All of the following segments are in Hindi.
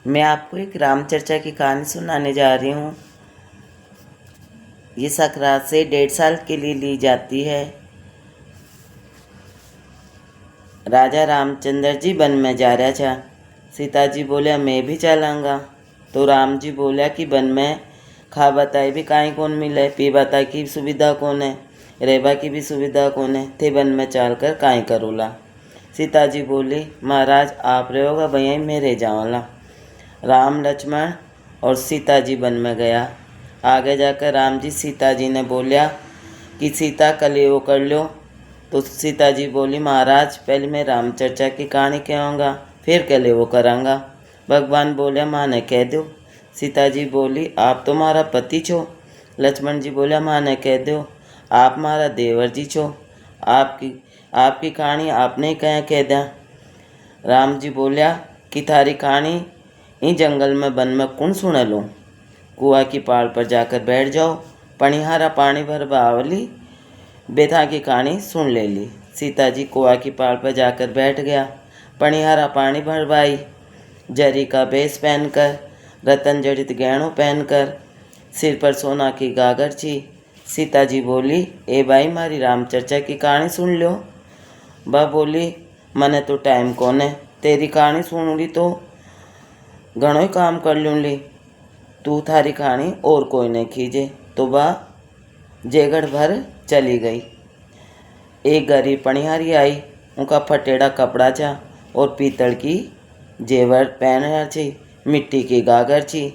मैं आपको एक रामचर्चा की कहानी सुनाने जा रही हूँ। ये सकरात से 1.5 साल के लिए ली जाती है। राजा रामचंद्र जी वन में जा रहा था। सीता जी बोलिया मैं भी चलांगा। तो राम जी बोलिया कि वन में खा बताई भी काई कौन मिले, पी बताई की सुविधा कौन है, रहबा की भी सुविधा कौन है, थे वन में चल कर काई करोला। सीता जी बोली महाराज आप रहोगा भैया मैं रह जाऊँगा। राम लक्ष्मण और सीता जी वन में गया। आगे जाकर राम जी सीता जी ने बोलिया कि सीता कलेवो कर लो। तो सीता जी बोली महाराज पहले मैं रामचर्चा की कहानी कहूँगा फिर कलेवो करांगा। भगवान बोलिया माँ ने कह दो। सीता जी बोली आप तो मारा पति छो। लक्ष्मण जी बोलिया माँ ने कह दो आप मारा देवर जी छो, आपकी कहानी आपने कह दिया। राम जी बोलिया कि थारी कहानी इन जंगल में वन में कौन सुन लूँ। कुआ की पाड़ पर जाकर बैठ जाओ, पनिहारा पानी भर बावली बेथा की कहानी सुन ले ली। सीता जी कुआ की पाड़ पर जाकर बैठ गया। पनिहारा पानी भरवाई, जरी का बेस पहनकर, रतन जड़ित गहनों पहनकर, सिर पर सोना की गागर छी। सीता जी बोली ए भाई मारी रामचर्चा की कहानी सुन लो। बा बोली मने तो टाइम कौन है, तेरी कहानी सुन ली तो घणो ही काम कर लूँ ली, तू थारी कहानी और कोई नहीं खींचे। तो बा जेगड़ भर चली गई। एक गरीब पनिहारी आई, उनका फटेड़ा कपड़ा था और पीतल की जेवर पहन छी, मिट्टी की गागर छी।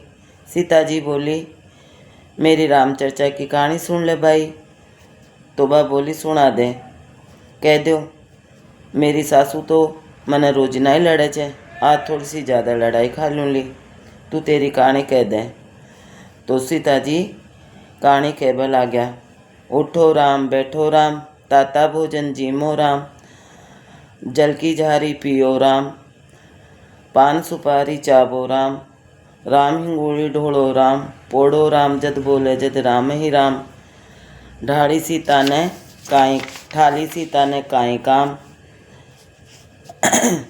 सीता जी बोली मेरी रामचर्चा की कहानी सुन ले भाई। तो बा बोली सुना दे। कह दो मेरी सासू तो मने रोज नहीं लड़े छे, आज थोड़ी सी ज़्यादा लड़ाई खा लूँ ली, तू तेरी कहानी कह दे। तो सीता जी कहानी कहबा ला गया। उठो राम बैठो राम, ताता भोजन जीमो राम, जल की झारी पियो राम, पान सुपारी चाबो राम, राम हिंगोली ढोलो राम, पोड़ो राम जद बोले जद राम ही राम, ढाड़ी सीता ने काई ठाली सीता ने काई काम।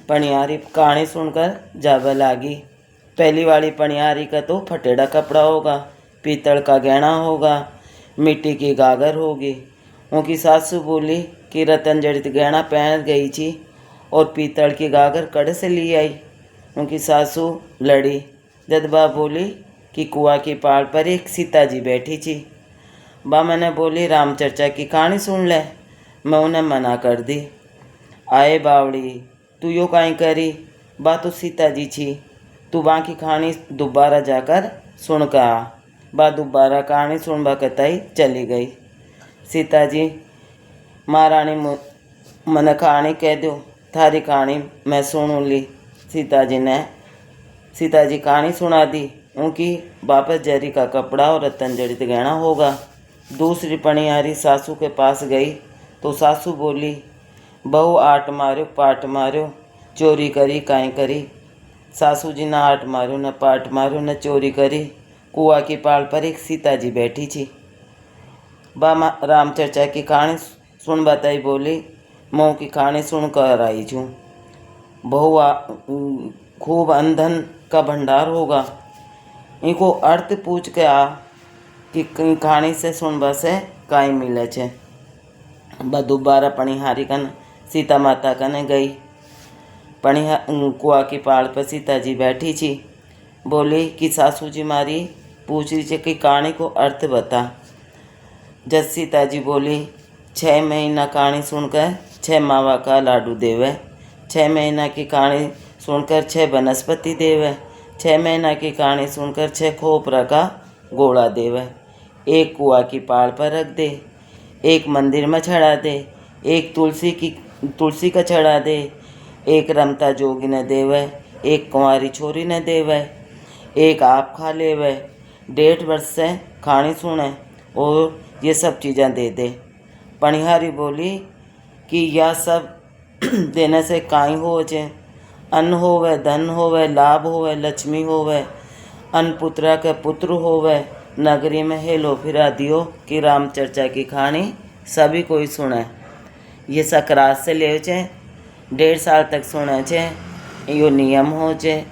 पनिहारी कहानी सुनकर जावे लागी। पहली वाली पनिहारी का तो फटेड़ा कपड़ा होगा, पीतल का गहना होगा, मिट्टी की गागर होगी। उनकी सासू बोली कि रतन जड़ित गहना पहन गई थी और पीतल की गागर कड़े से ली आई। उनकी सासू लड़ी। जद बा बोली कि कुआ की पाड़ पर एक सीता जी बैठी थी। बा मैंने बोली रामचर्चा की कहानी सुन ले। मैं उन्हें मना कर दी। आए बावड़ी तू यो काई करी, बा तो सीता जी छी, तू बा की कहानी दोबारा जाकर सुन का। बा दोबारा कहानी सुनबा कतई चली गई। सीता जी महारानी मन कहानी कह दो, थारी कहानी मैं सुन ली। सीता जी कहानी सुना दी। उनकी वापस जरी का कपड़ा और रतन जड़ित गहना होगा। दूसरी पनिहारी सासू के पास गई तो सासू बोली बहू आट मार्यो पाट मार्यो, चोरी करी काई करी। सासू जी न आट मार्यो न पाट मार्यो न चोरी करी। कुआ की पाड़ पर एक सीता जी बैठी थी। बा रामचर्चा की कहानी सुन बताई बोली मोह की कहानी सुन कर आई छूँ। बहू खूब अंधन का भंडार होगा, इनको अर्थ पूछ के आ कि कहानी से सुनबा से काई मिले छे। बा दोबारा पनिहारी कन सीता माता कने गई। कुआ की पाड़ पर सीता जी बैठी थी। बोली कि सासू जी मारी पूछ रही कि कहानी को अर्थ बता। जब सीता जी बोली 6 महीना कहानी सुनकर 6 मावा का लाडू देवे, 6 महीना की कहानी सुनकर 6 वनस्पति देवे, 6 महीना की कहानी सुनकर 6 खोपरा का गोला देवे। एक कुआ की पाड़ पर रख दे, एक मंदिर में चढ़ा दे, एक तुलसी का चढ़ा दे, एक रमता जोगी ने देवे, एक कुंवारी छोरी ने देवे, एक आप खा लेवे। 1.5 वर्ष से कहानी सुने और ये सब चीज़ें दे दे। पनिहारी बोली कि यह सब देने से काई हो जे, अन्न होवे, धन होवे, लाभ होवे, लक्ष्मी होवे, अन्न पुत्रा के पुत्र होवे, नगरी में हेलो फिरा दियो कि रामचर्चा की कहानी सभी कोई सुने। ये सकरात से ले 1.5 साल तक सुने छे, यो नियम हो छे।